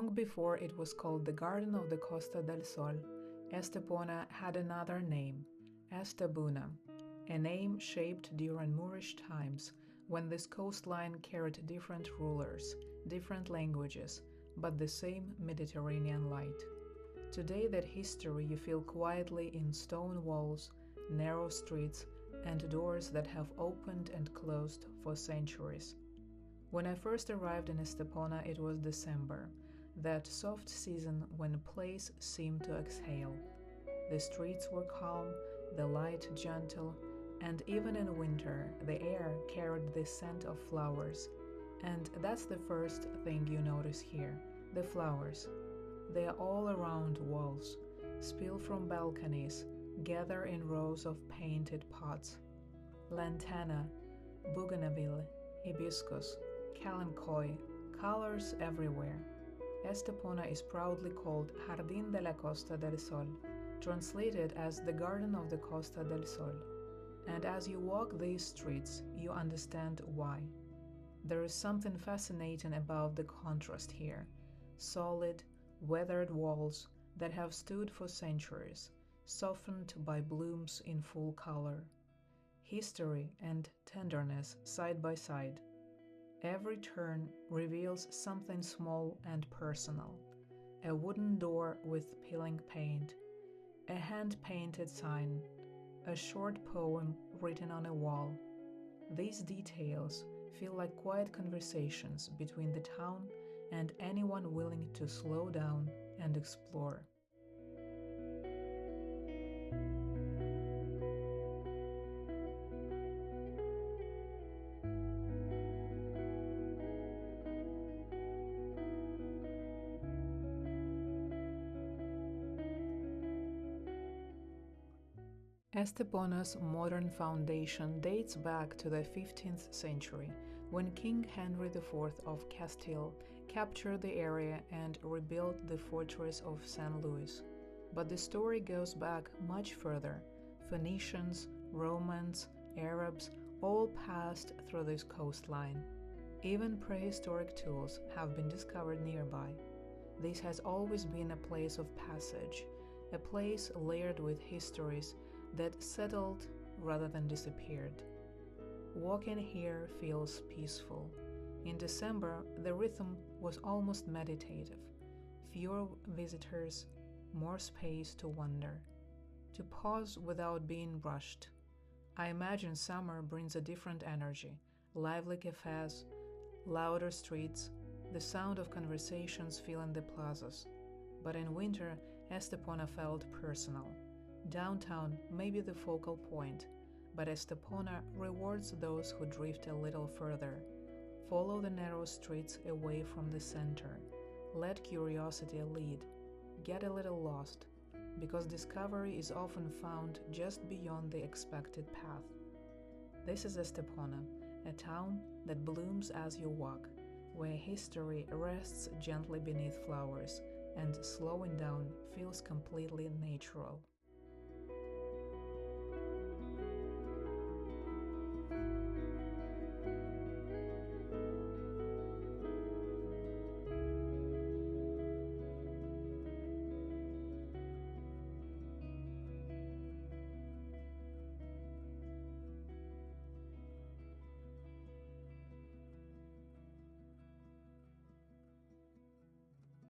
Long before it was called the Garden of the Costa del Sol, Estepona had another name, Estebuna, a name shaped during Moorish times when this coastline carried different rulers, different languages, but the same Mediterranean light. Today that history you feel quietly in stone walls, narrow streets, and doors that have opened and closed for centuries. When I first arrived in Estepona, it was December, that soft season when a place seemed to exhale. The streets were calm, the light gentle, and even in winter, the air carried the scent of flowers. And that's the first thing you notice here, the flowers. They are all around walls, spill from balconies, gather in rows of painted pots. Lantana, bougainville, hibiscus, kalanchoe, colors everywhere. Estepona is proudly called Jardín de la Costa del Sol, translated as the Garden of the Costa del Sol. And as you walk these streets, you understand why. There is something fascinating about the contrast here. Solid, weathered walls that have stood for centuries, softened by blooms in full color. History and tenderness side by side. Every turn reveals something small and personal. A wooden door with peeling paint, a hand-painted sign, a short poem written on a wall. These details feel like quiet conversations between the town and anyone willing to slow down and explore. Estepona's modern foundation dates back to the 15th century, when King Henry IV of Castile captured the area and rebuilt the fortress of St. Louis. But the story goes back much further. Phoenicians, Romans, Arabs all passed through this coastline. Even prehistoric tools have been discovered nearby. This has always been a place of passage, a place layered with histories that settled rather than disappeared. Walking here feels peaceful. In December, the rhythm was almost meditative. Fewer visitors, more space to wander, to pause without being rushed. I imagine summer brings a different energy, lively cafés, louder streets, the sound of conversations filling the plazas. But in winter, Estepona felt personal. Downtown may be the focal point, but Estepona rewards those who drift a little further. Follow the narrow streets away from the center. Let curiosity lead. Get a little lost, because discovery is often found just beyond the expected path. This is Estepona, a town that blooms as you walk, where history rests gently beneath flowers, and slowing down feels completely natural.